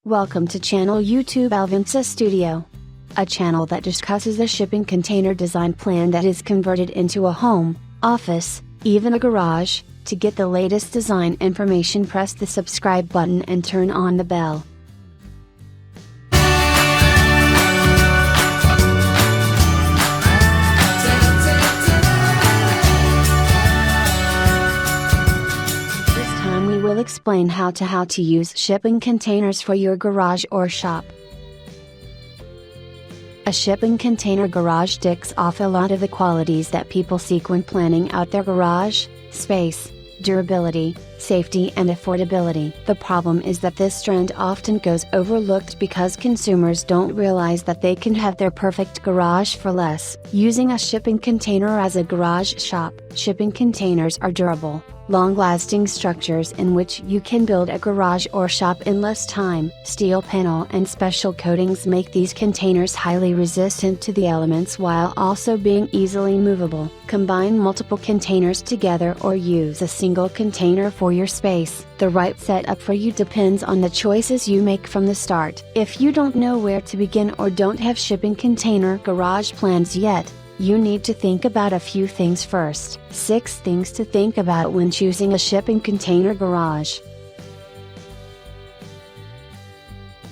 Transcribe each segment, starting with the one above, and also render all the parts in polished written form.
Welcome to channel YouTube Alvinsa Studio, a channel that discusses a shipping container design plan that is converted into a home, office, even a garage. To get the latest design information, press the subscribe button and turn on the bell. We will explain how to use shipping containers for your garage or shop. A shipping container garage ticks off a lot of the qualities that people seek when planning out their garage: space, durability, safety, and affordability. The problem is that this trend often goes overlooked because consumers don't realize that they can have their perfect garage for less. Using a shipping container as a garage shop. Shipping containers are durable, long-lasting structures in which you can build a garage or shop in less time. Steel panel and special coatings make these containers highly resistant to the elements while also being easily movable. Combine multiple containers together or use a single container for your space. The right setup for you depends on the choices you make from the start. If you don't know where to begin or don't have shipping container garage plans yet, you need to think about a few things first. 6 things to think about when choosing a shipping container garage.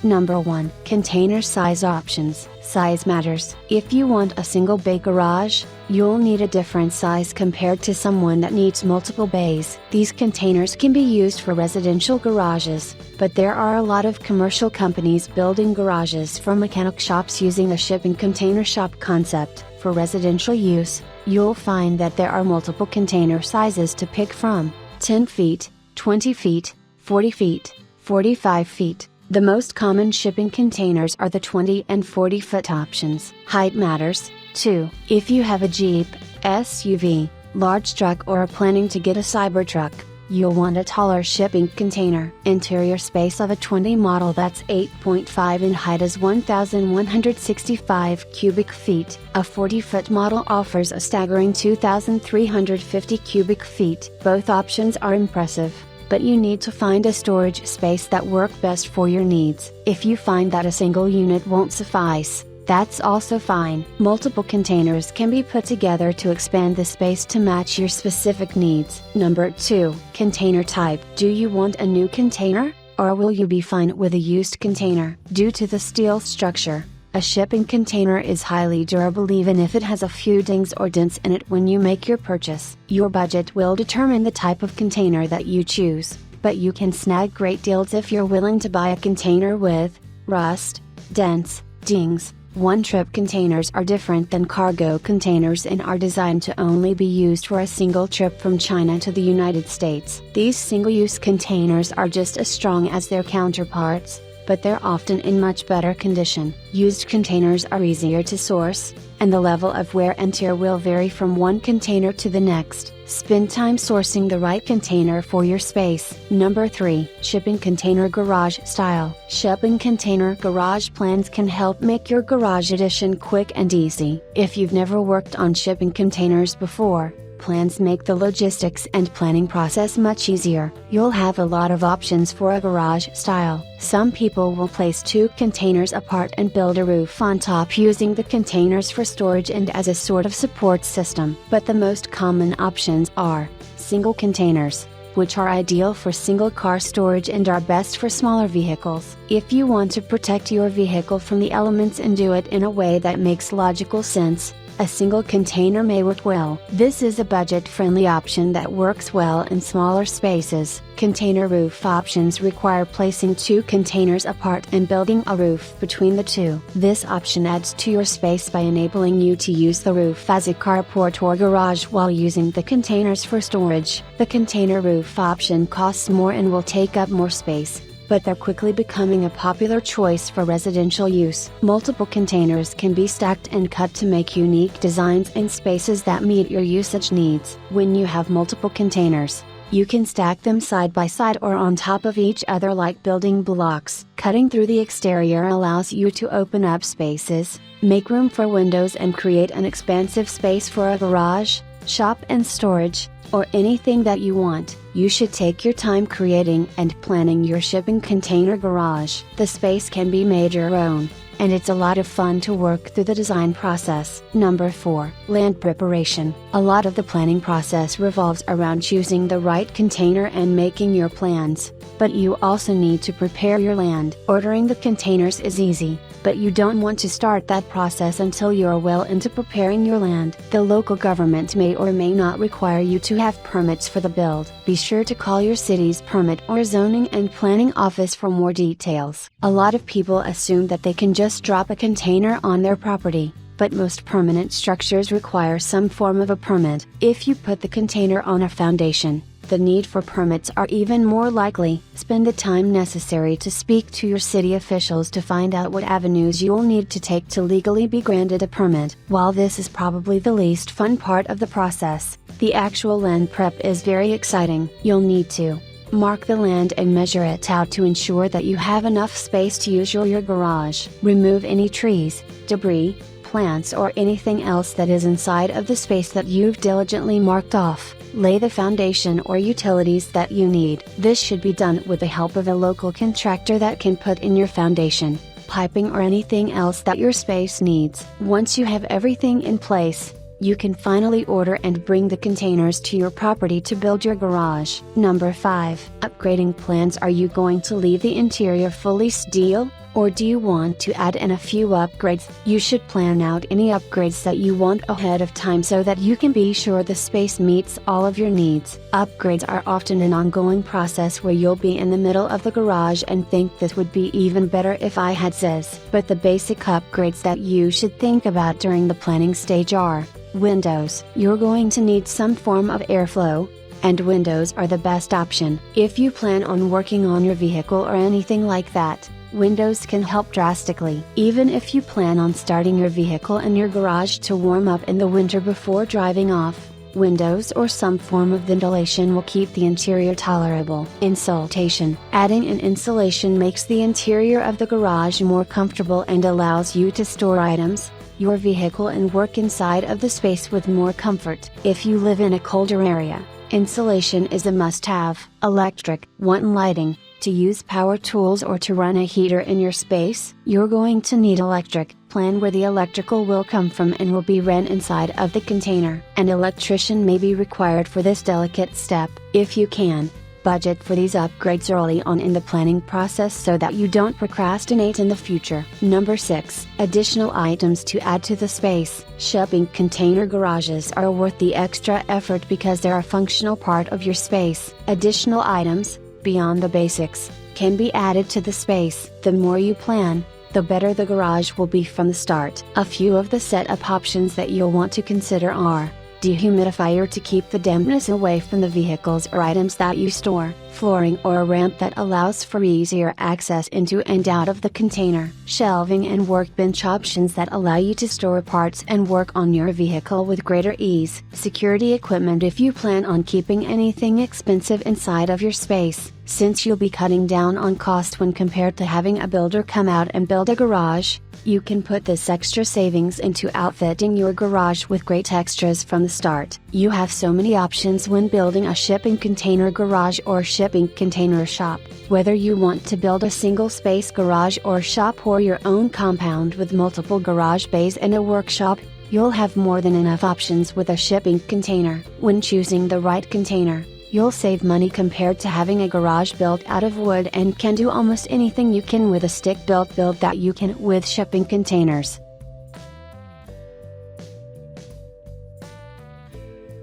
Number 1. Container size options. Size matters. If you want a single bay garage, you'll need a different size compared to someone that needs multiple bays. These containers can be used for residential garages, but there are a lot of commercial companies building garages for mechanic shops using a shipping container shop concept. For residential use, you'll find that there are multiple container sizes to pick from: 10 feet, 20 feet, 40 feet, 45 feet. The most common shipping containers are the 20 and 40 foot options. Height matters, too. If you have a Jeep, SUV, large truck, or are planning to get a Cybertruck, you'll want a taller shipping container. Interior space of a 20 model that's 8.5 in height is 1,165 cubic feet. A 40-foot model offers a staggering 2,350 cubic feet. Both options are impressive, but you need to find a storage space that works best for your needs. If you find that a single unit won't suffice, that's also fine. Multiple containers can be put together to expand the space to match your specific needs. Number 2. Container type. Do you want a new container, or will you be fine with a used container? Due to the steel structure, a shipping container is highly durable even if it has a few dings or dents in it when you make your purchase. Your budget will determine the type of container that you choose, but you can snag great deals if you're willing to buy a container with rust, dents, dings. One-trip containers are different than cargo containers and are designed to only be used for a single trip from China to the United States. These single-use containers are just as strong as their counterparts, but they're often in much better condition. Used containers are easier to source, and the level of wear and tear will vary from one container to the next. Spend time sourcing the right container for your space. Number 3. Shipping container garage style. Shipping container garage plans can help make your garage addition quick and easy. If you've never worked on shipping containers before, plans make the logistics and planning process much easier. You'll have a lot of options for a garage style. Some people will place 2 containers apart and build a roof on top using the containers for storage and as a sort of support system. But the most common options are single containers, which are ideal for single car storage and are best for smaller vehicles. If you want to protect your vehicle from the elements and do it in a way that makes logical sense, a single container may work well. This is a budget-friendly option that works well in smaller spaces. Container roof options require placing 2 containers apart and building a roof between the 2. This option adds to your space by enabling you to use the roof as a carport or garage while using the containers for storage. The container roof option costs more and will take up more space, but they're quickly becoming a popular choice for residential use. Multiple containers can be stacked and cut to make unique designs in spaces that meet your usage needs. When you have multiple containers, you can stack them side by side or on top of each other like building blocks. Cutting through the exterior allows you to open up spaces, make room for windows, and create an expansive space for a garage, shop, and storage, or anything that you want. You should take your time creating and planning your shipping container garage. The space can be made your own, and it's a lot of fun to work through the design process. Number 4. Land preparation. A lot of the planning process revolves around choosing the right container and making your plans, but you also need to prepare your land. Ordering the containers is easy, but you don't want to start that process until you're well into preparing your land. The local government may or may not require you to have permits for the build. Be sure to call your city's permit or zoning and planning office for more details. A lot of people assume that they can just drop a container on their property, but most permanent structures require some form of a permit. If you put the container on a foundation, the need for permits are even more likely. Spend the time necessary to speak to your city officials to find out what avenues you'll need to take to legally be granted a permit. While this is probably the least fun part of the process, the actual land prep is very exciting. You'll need to mark the land and measure it out to ensure that you have enough space to use your garage. Remove any trees, debris, plants or anything else that is inside of the space that you've diligently marked off. Lay the foundation or utilities that you need. This should be done with the help of a local contractor that can put in your foundation, piping or anything else that your space needs. Once you have everything in place, you can finally order and bring the containers to your property to build your garage. Number 5. Upgrading plans. Are you going to leave the interior fully steel, or do you want to add in a few upgrades? You should plan out any upgrades that you want ahead of time so that you can be sure the space meets all of your needs. Upgrades are often an ongoing process where you'll be in the middle of the garage and think this would be even better if I had this. But the basic upgrades that you should think about during the planning stage are: windows. You're going to need some form of airflow, and windows are the best option. If you plan on working on your vehicle or anything like that, windows can help drastically. Even if you plan on starting your vehicle in your garage to warm up in the winter before driving off, windows or some form of ventilation will keep the interior tolerable. Insulation. Adding an insulation makes the interior of the garage more comfortable and allows you to store items, your vehicle and work inside of the space with more comfort. If you live in a colder area, insulation is a must-have. Electric. Want lighting, to use power tools or to run a heater in your space? You're going to need electric. Plan where the electrical will come from and will be run inside of the container. An electrician may be required for this delicate step. If you can, budget for these upgrades early on in the planning process so that you don't procrastinate in the future. Number 6. Additional items to add to the space. Shipping container garages are worth the extra effort because they're a functional part of your space. Additional items, beyond the basics, can be added to the space. The more you plan, the better the garage will be from the start. A few of the setup options that you'll want to consider are: dehumidifier to keep the dampness away from the vehicles or items that you store, flooring or a ramp that allows for easier access into and out of the container, shelving and workbench options that allow you to store parts and work on your vehicle with greater ease, security equipment if you plan on keeping anything expensive inside of your space, since you'll be cutting down on cost when compared to having a builder come out and build a garage. You can put this extra savings into outfitting your garage with great extras from the start. You have so many options when building a shipping container garage or shipping container shop. Whether you want to build a single space garage or shop or your own compound with multiple garage bays and a workshop, you'll have more than enough options with a shipping container. When choosing the right container, you'll save money compared to having a garage built out of wood and can do almost anything you can with a stick-built build that you can with shipping containers.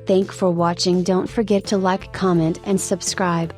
Thank for watching. Don't forget to like, comment and subscribe.